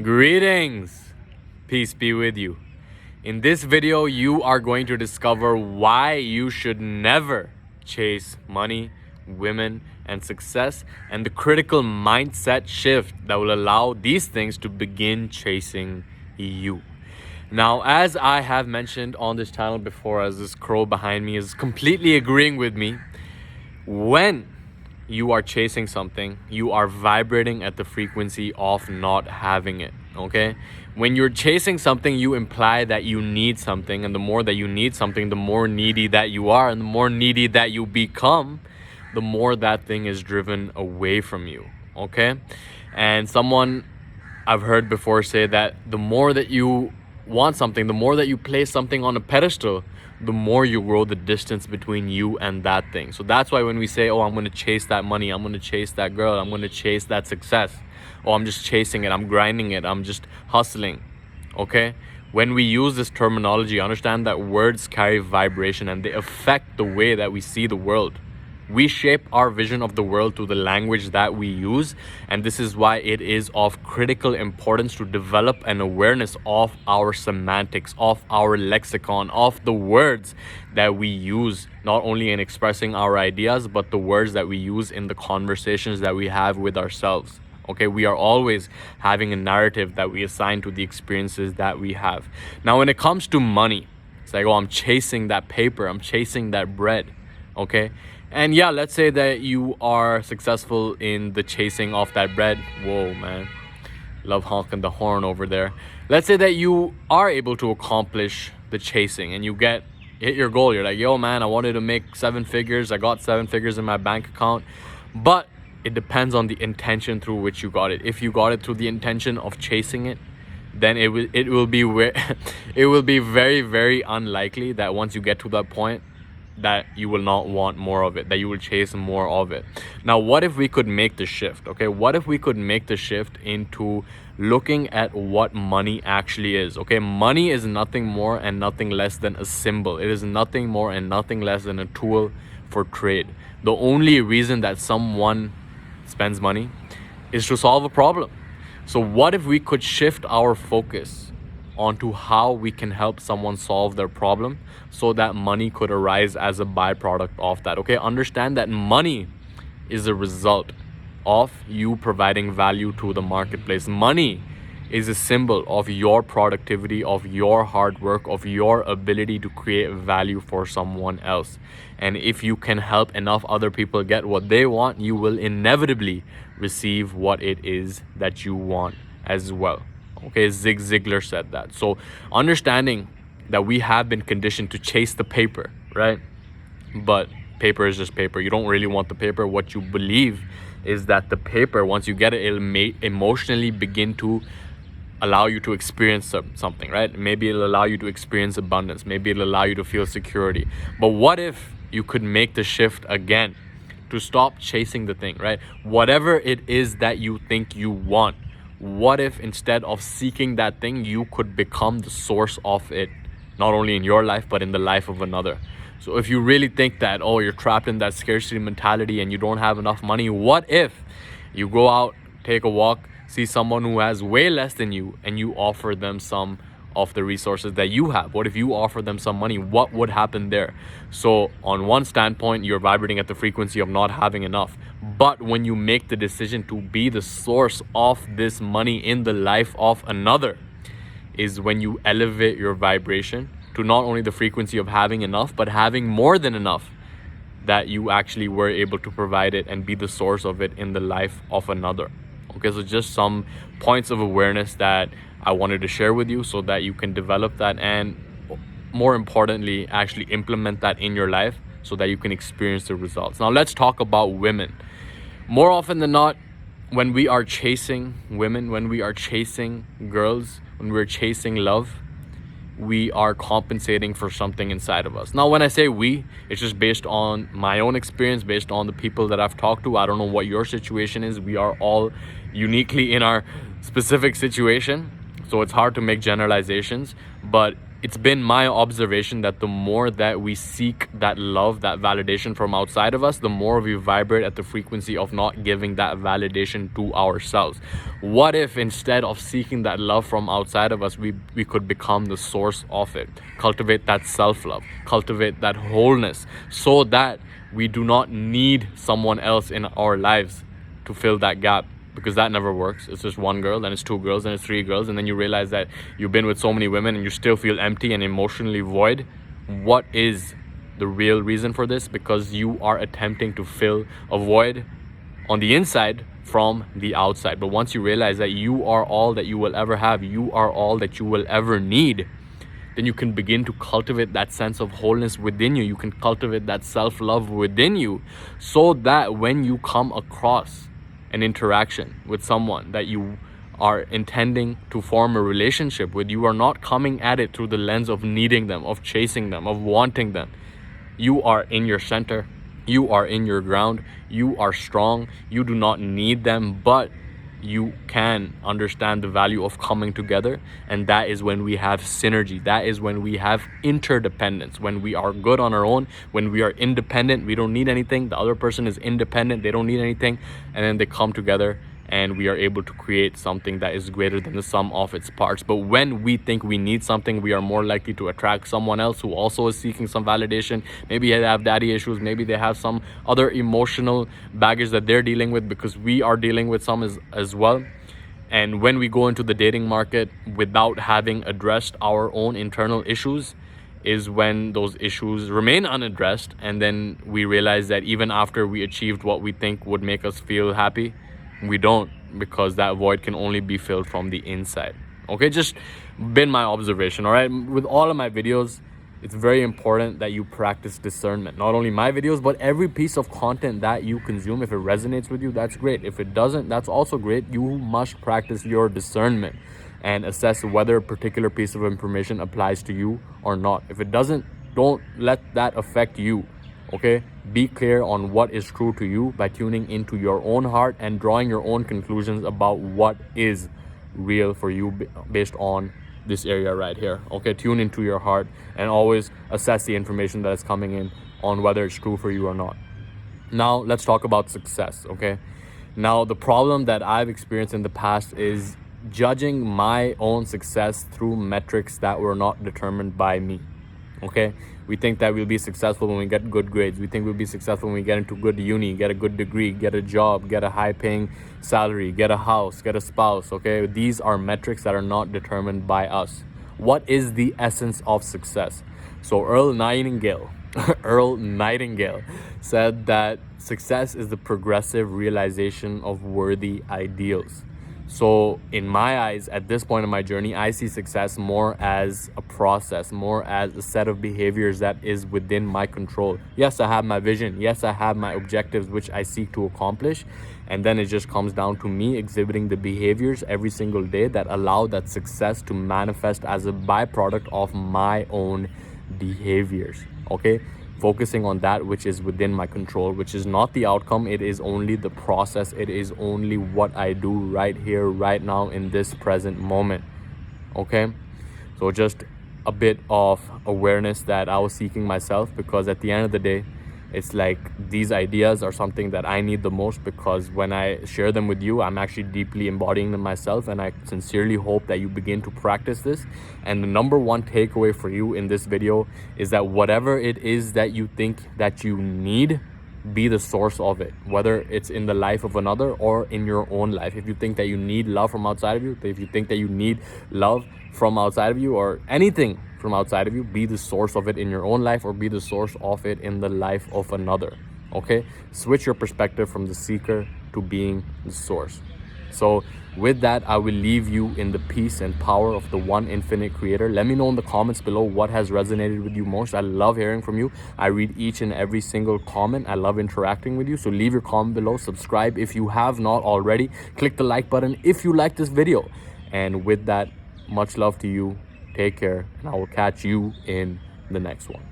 Greetings, peace be with you. In this video, you are going to discover why you should never chase money, women, and success, and the critical mindset shift that will allow these things to begin chasing you. Now, as I have mentioned on this channel before, as this crow behind me is completely agreeing with me, when you are chasing something, you are vibrating at the frequency of not having it, okay? When you're chasing something, you imply that you need something, and the more that you need something, the more needy that you are, and the more needy that you become, the more that thing is driven away from you, okay? And someone I've heard before say that the more that you want something, the more that you place something on a pedestal, the more you grow the distance between you and that thing. So that's why when we say, oh, I'm going to chase that money, I'm going to chase that girl, I'm going to chase that success, oh, I'm just chasing it, I'm grinding it, I'm just hustling, okay? When we use this terminology, understand that words carry vibration and they affect the way that we see the world. We shape our vision of the world through the language that we use, and this is why it is of critical importance to develop an awareness of our semantics, of our lexicon, of the words that we use, not only in expressing our ideas, but the words that we use in the conversations that we have with ourselves. Okay, we are always having a narrative that we assign to the experiences that we have. Now, when it comes to money, it's like, oh, I'm chasing that paper, I'm chasing that bread, okay? And yeah, let's say that you are successful in the chasing of that bread. Whoa, man. Love honking the horn over there. Let's say that you are able to accomplish the chasing and you hit your goal. You're like, yo, man, I wanted to make 7 figures. I got 7 figures in my bank account. But it depends on the intention through which you got it. If you got it through the intention of chasing it, then it will be very, very unlikely that once you get to that point, that you will not want more of it, that you will chase more of it. Now, what if we could make the shift, okay? What if we could make the shift into looking at what money actually is, okay? Money is nothing more and nothing less than a symbol. It is nothing more and nothing less than a tool for trade. The only reason that someone spends money is to solve a problem. So what if we could shift our focus onto how we can help someone solve their problem so that money could arise as a byproduct of that, okay? Understand that money is a result of you providing value to the marketplace. Money is a symbol of your productivity, of your hard work, of your ability to create value for someone else. And if you can help enough other people get what they want, you will inevitably receive what it is that you want as well. Okay, Zig Ziglar said that. So understanding that we have been conditioned to chase the paper, right? But paper is just paper. You don't really want the paper. What you believe is that the paper, once you get it, it'll emotionally begin to allow you to experience something, right? Maybe it'll allow you to experience abundance. Maybe it'll allow you to feel security. But what if you could make the shift again to stop chasing the thing, right? Whatever it is that you think you want, what if instead of seeking that thing, you could become the source of it, not only in your life, but in the life of another? So if you really think that, oh, you're trapped in that scarcity mentality and you don't have enough money, what if you go out, take a walk, see someone who has way less than you, and you offer them some of the resources that you have? What if you offer them some money? What would happen there? So on one standpoint, you're vibrating at the frequency of not having enough. But when you make the decision to be the source of this money in the life of another, is when you elevate your vibration to not only the frequency of having enough, but having more than enough, that you actually were able to provide it and be the source of it in the life of another. Okay, so just some points of awareness that I wanted to share with you so that you can develop that, and more importantly, actually implement that in your life so that you can experience the results. Now, let's talk about women. More often than not, when we are chasing women, when we are chasing girls, when we're chasing love, we are compensating for something inside of us. Now, when I say we, it's just based on my own experience, based on the people that I've talked to. I don't know what your situation is. We are all uniquely in our specific situation, so it's hard to make generalizations. But it's been my observation that the more that we seek that love, that validation from outside of us, the more we vibrate at the frequency of not giving that validation to ourselves. What if instead of seeking that love from outside of us, we could become the source of it, cultivate that self-love, cultivate that wholeness, so that we do not need someone else in our lives to fill that gap. Because that never works. It's just one girl, then it's two girls, then it's three girls, and then you realize that you've been with so many women and you still feel empty and emotionally void. What is the real reason for this? Because you are attempting to fill a void on the inside from the outside. But once you realize that you are all that you will ever have, you are all that you will ever need, then you can begin to cultivate that sense of wholeness within you. You can cultivate that self-love within you, so that when you come across an interaction with someone that you are intending to form a relationship with, you are not coming at it through the lens of needing them, of chasing them, of wanting them. You are in your center. You are in your ground. You are strong. You do not need them, but you can understand the value of coming together. And that is when we have synergy. That is when we have interdependence. When we are good on our own, when we are independent, we don't need anything. The other person is independent, they don't need anything. And then they come together and we are able to create something that is greater than the sum of its parts. But when we think we need something, we are more likely to attract someone else who also is seeking some validation. Maybe they have daddy issues, maybe they have some other emotional baggage that they're dealing with, because we are dealing with some as well. And when we go into the dating market without having addressed our own internal issues, is when those issues remain unaddressed, and then we realize that even after we achieved what we think would make us feel happy, we don't, because that void can only be filled from the inside. Okay, just been my observation. All right, with all of my videos, it's very important that you practice discernment. Not only my videos, but every piece of content that you consume. If it resonates with you, that's great. If it doesn't, that's also great. You must practice your discernment and assess whether a particular piece of information applies to you or not. If it doesn't, don't let that affect you. Okay, be clear on what is true to you by tuning into your own heart and drawing your own conclusions about what is real for you based on this area right here. Okay, tune into your heart and always assess the information that is coming in on whether it's true for you or not. Now let's talk about success. Okay, now the problem that I've experienced in the past is judging my own success through metrics that were not determined by me. Okay, we think that we'll be successful when we get good grades. We think we'll be successful when we get into good uni, get a good degree, get a job, get a high paying salary, get a house, get a spouse. Okay, these are metrics that are not determined by us. What is the essence of success? So Earl Nightingale said that success is the progressive realization of worthy ideals. So in my eyes, at this point in my journey, I see success more as a process, more as a set of behaviors that is within my control. Yes, I have my vision. Yes, I have my objectives, which I seek to accomplish. And then it just comes down to me exhibiting the behaviors every single day that allow that success to manifest as a byproduct of my own behaviors. Okay? Focusing on that which is within my control, which is not the outcome. It is only the process. It is only what I do right here, right now, in this present moment. Okay, so just a bit of awareness that I was seeking myself, because at the end of the day, it's like these ideas are something that I need the most, because when I share them with you, I'm actually deeply embodying them myself, and I sincerely hope that you begin to practice this. And the number one takeaway for you in this video is that whatever it is that you think that you need, be the source of it, whether it's in the life of another or in your own life. If you think that you need love from outside of you, if you think that you need love from outside of you, or anything from outside of you, be the source of it in your own life, or be the source of it in the life of another. Okay, switch your perspective from the seeker to being the source. So with that, I will leave you in the peace and power of the one infinite creator. Let me know in the comments below what has resonated with you most. I love hearing from you. I read each and every single comment. I love interacting with you. So leave your comment below. Subscribe if you have not already. Click the like button if you like this video. And with that, much love to you. Take care, and I will catch you in the next one.